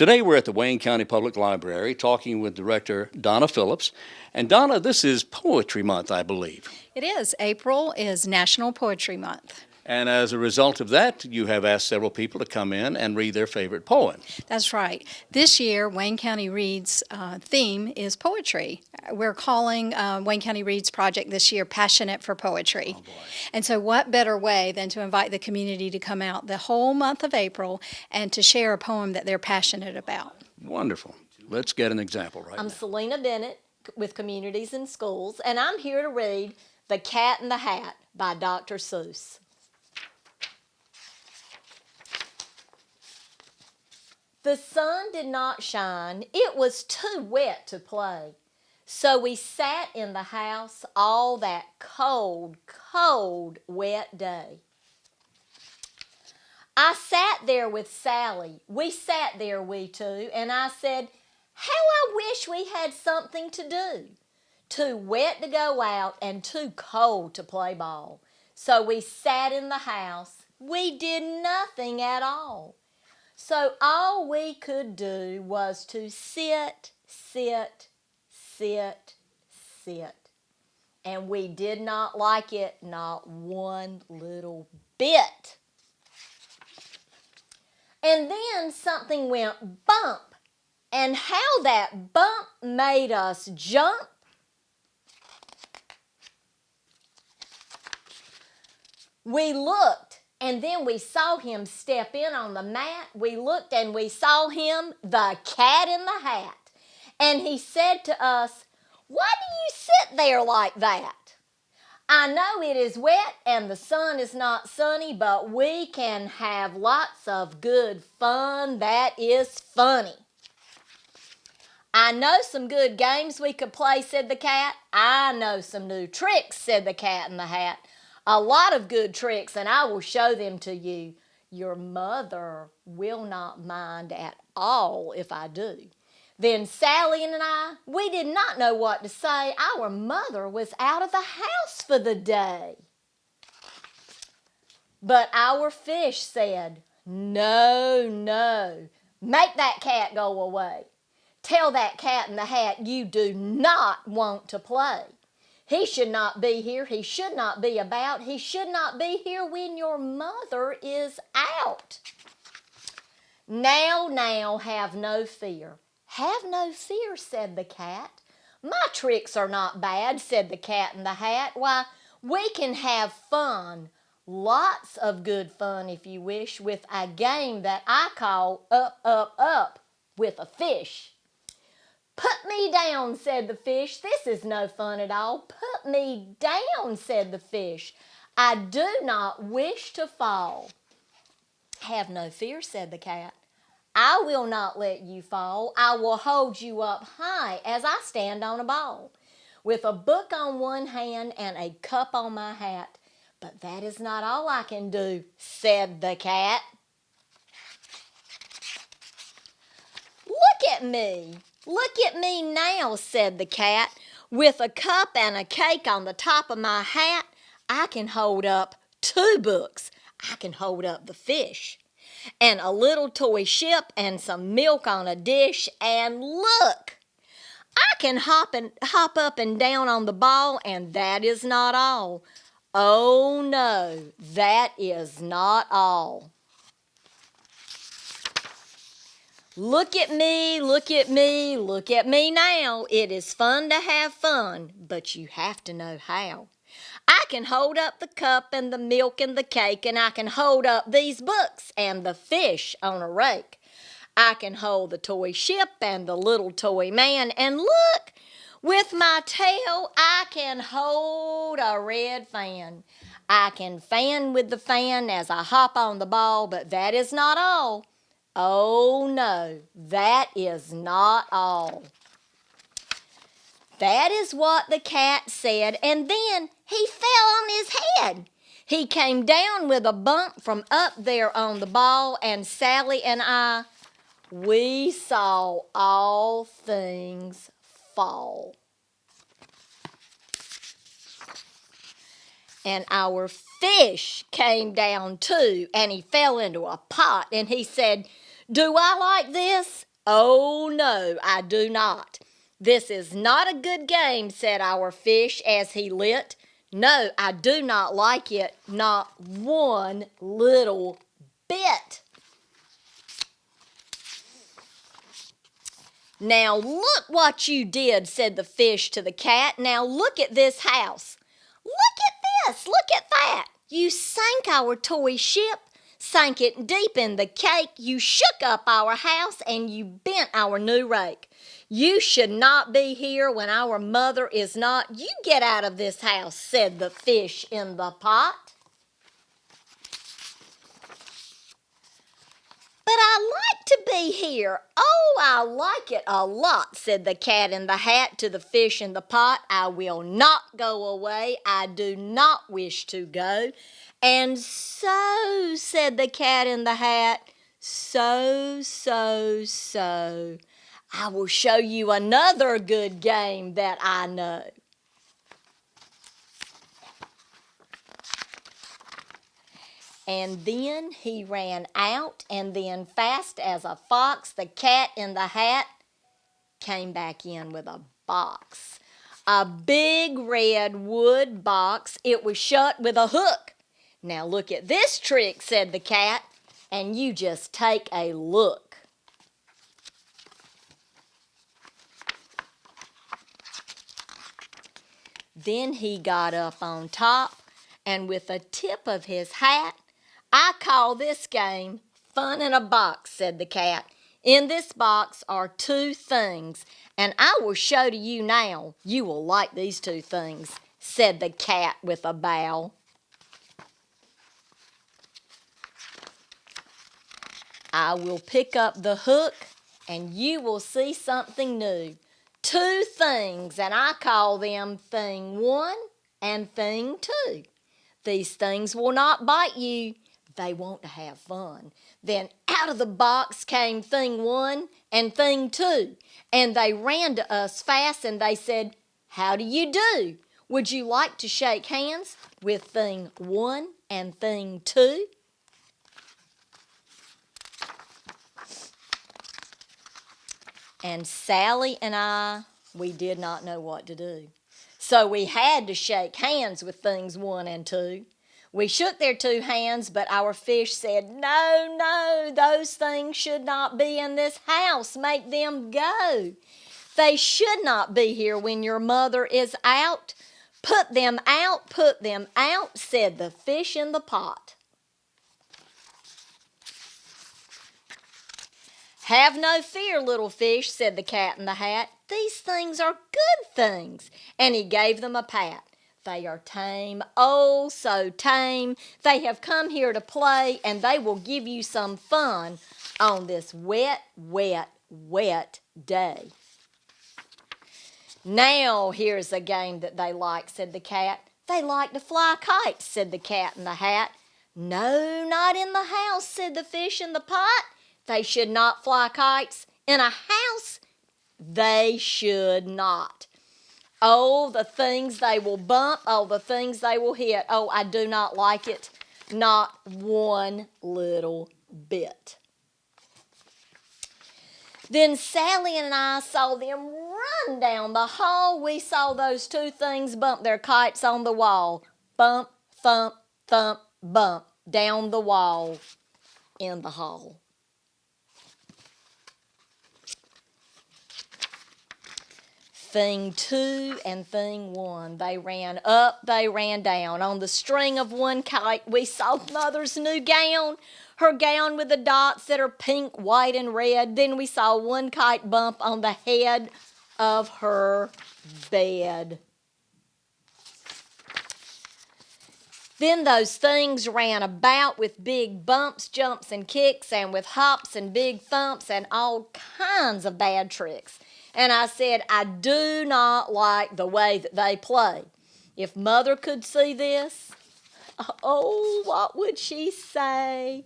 Today we're at the Wayne County Public Library talking with Director Donna Phillips. And Donna, this is Poetry Month, I believe. It is. April is National Poetry Month. And as a result of that, you have asked several people to come in and read their favorite poem. That's right. This year, Wayne County Reads' theme is poetry. We're calling Wayne County Reads project this year Passionate for Poetry. Oh, boy. And so what better way than to invite the community to come out the whole month of April and to share a poem that they're passionate about. Wonderful. Let's get an example right I'm now. SelenaBennet with Communities and Schools, and I'm here to read The Cat in the Hat by Dr. Seuss. The sun did not shine. It was too wet to play. So we sat in the house all that cold, cold, wet day. I sat there with Sally. We sat there, we two, and I said, how I wish we had something to do. Too wet to go out and too cold to play ball. So we sat in the house. We did nothing at all. So all we could do was to sit, sit, sit, sit. And we did not like it, not one little bit. And then something went bump. And how that bump made us jump. We looked. And then we saw him step in on the mat. We looked and we saw him, the cat in the hat. And he said to us, why do you sit there like that? I know it is wet and the sun is not sunny, but we can have lots of good fun that is funny. I know some good games we could play, said the cat. I know some new tricks, said the cat in the hat. A lot of good tricks, and I will show them to you. Your mother will not mind at all if I do. Then Sally and I, we did not know what to say. Our mother was out of the house for the day. But our fish said, no, no, make that cat go away. Tell that cat in the hat you do not want to play. He should not be here. He should not be about. He should not be here when your mother is out. Now, now, have no fear. Have no fear, said the cat. My tricks are not bad, said the cat in the hat. Why, we can have fun, lots of good fun if you wish, with a game that I call Up, Up, Up with a fish. Put me down, said the fish. This is no fun at all. Put me down, said the fish. I do not wish to fall. Have no fear, said the cat. I will not let you fall. I will hold you up high as I stand on a ball, with a book on one hand and a cup on my hat. But that is not all I can do, said the cat. Look at me. Look at me now, said the cat. With a cup and a cake on the top of my hat, I can hold up 2 books. I can hold up the fish and a little toy ship and some milk on a dish. And look, I can hop up and down on the ball, and that is not all. Oh no, that is not all. Look at me, look at me, look at me now. It is fun to have fun, but you have to know how. I can hold up the cup and the milk and the cake, and I can hold up these books and the fish on a rake. I can hold the toy ship and the little toy man, and look, with my tail I can hold a red fan. I can fan with the fan as I hop on the ball, but that is not all. Oh no, that is not all. That is what the cat said, and then he fell on his head. He came down with a bump from up there on the ball, and Sally and I, we saw all things fall. And our fish came down too, and he fell into a pot, and he said, do I like this? "Oh, no, I do not. This is not a good game," said our fish as he lit. "No, I do not like it, not one little bit." "Now look what you did," said the fish to the cat. "Now look at this house. Look at this, look at that. You sank our toy ship, sank it deep in the cake. You shook up our house and you bent our new rake. You should not be here when our mother is not. You get out of this house," said the fish in the pot. "But I like to be here. Oh, I like it a lot," said the cat in the hat to the fish in the pot. "I will not go away. I do not wish to go." "And so," said the cat in the hat, "so, I will show you another good game that I know." And then he ran out, and then fast as a fox, the cat in the hat came back in with a box. A big red wood box. It was shut with a hook. "Now look at this trick," said the cat, "and you just take a look." Then he got up on top, and with the tip of his hat, "I call this game Fun in a Box," said the cat. "In this box are two things, and I will show to you now. You will like these two things," said the cat with a bow. "I will pick up the hook, and you will see something new. Two things, and I call them Thing 1 and Thing 2. These things will not bite you. They want to have fun." Then out of the box came Thing 1 and Thing 2, and they ran to us fast, and they said, "How do you do? Would you like to shake hands with Thing 1 and Thing 2? And Sally and I, we did not know what to do. So we had to shake hands with Things 1 and 2. We shook their two hands, but our fish said, "No, no, those things should not be in this house. Make them go. They should not be here when your mother is out. Put them out," said the fish in the pot. "Have no fear, little fish," said the cat in the hat. "These things are good things." And he gave them a pat. "They are tame, oh, so tame. They have come here to play, and they will give you some fun on this wet, wet, wet day." "Now here's a game that they like," said the cat. "They like to fly kites," said the cat in the hat. "No, not in the house," said the fish in the pot. "They should not fly kites in a house. They should not. Oh, the things they will bump. Oh, the things they will hit. Oh, I do not like it. Not one little bit." Then Sally and I saw them run down the hall. We saw those two things bump their kites on the wall. Bump, thump, thump, bump down the wall in the hall. Thing 2 and Thing 1, they ran up, they ran down. On the string of one kite, we saw Mother's new gown, her gown with the dots that are pink, white, and red. Then we saw one kite bump on the head of her bed. Then those things ran about with big bumps, jumps, and kicks, and with hops and big thumps and all kinds of bad tricks. And I said, "I do not like the way that they play. If Mother could see this, oh, what would she say?"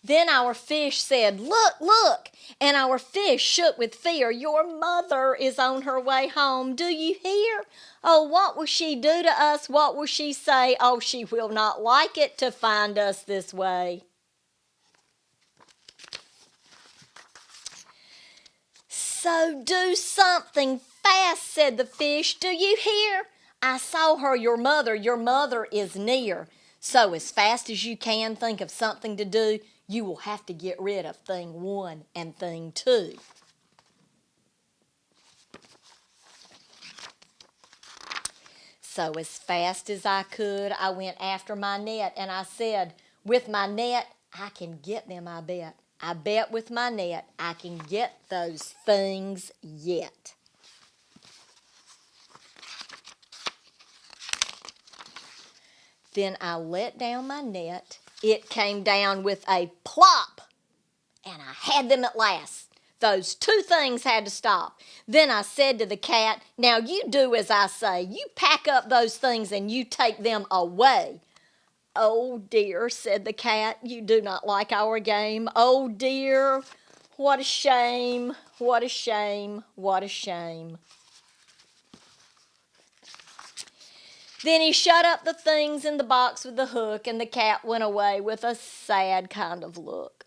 Then our fish said, "Look, look," and our fish shook with fear. "Your mother is on her way home. Do you hear? Oh, what will she do to us? What will she say? Oh, she will not like it to find us this way." So do something fast, said the fish. Do you hear? I saw her, your mother is near. So as fast as you can think of something to do, you will have to get rid of thing 1 and thing 2. So as fast as I could, I went after my net, and I said, with my net, I can get them, I bet. I bet with my net, I can get those things yet. Then I let down my net. It came down with a plop, and I had them at last. Those 2 things had to stop. Then I said to the cat, now you do as I say. You pack up those things and you take them away. Oh dear, said the cat, you do not like our game. Oh dear, what a shame, what a shame, what a shame. Then he shut up the things in the box with the hook, and the cat went away with a sad kind of look.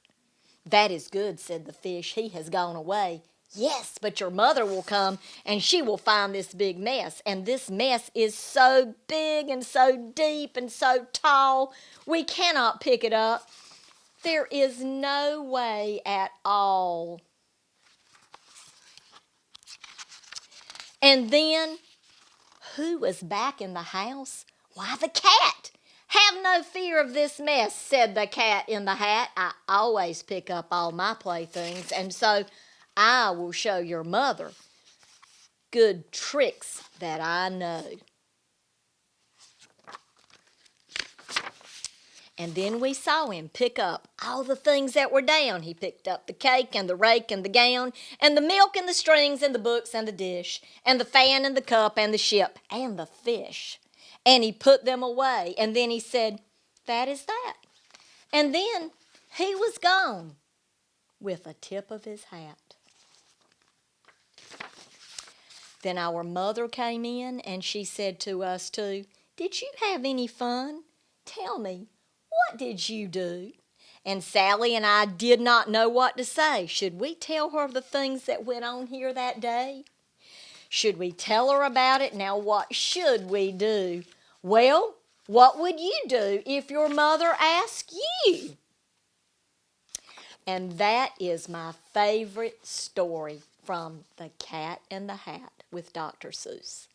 That is good, said the fish, he has gone away. Yes, but your mother will come, and she will find this big mess, and this mess is so big and so deep and so tall, we cannot pick it up. There is no way at all. And then, who was back in the house? Why, the cat. Have no fear of this mess, said the cat in the hat. I always pick up all my playthings, and so I will show your mother good tricks that I know. And then we saw him pick up all the things that were down. He picked up the cake and the rake and the gown and the milk and the strings and the books and the dish and the fan and the cup and the ship and the fish. And he put them away, and then he said, that is that. And then he was gone with a tip of his hat. Then our mother came in, and she said to us two, did you have any fun? Tell me, what did you do? And Sally and I did not know what to say. Should we tell her the things that went on here that day? Should we tell her about it? Now, what should we do? Well, what would you do if your mother asked you? And that is my favorite story from The Cat in the Hat with Dr. Seuss.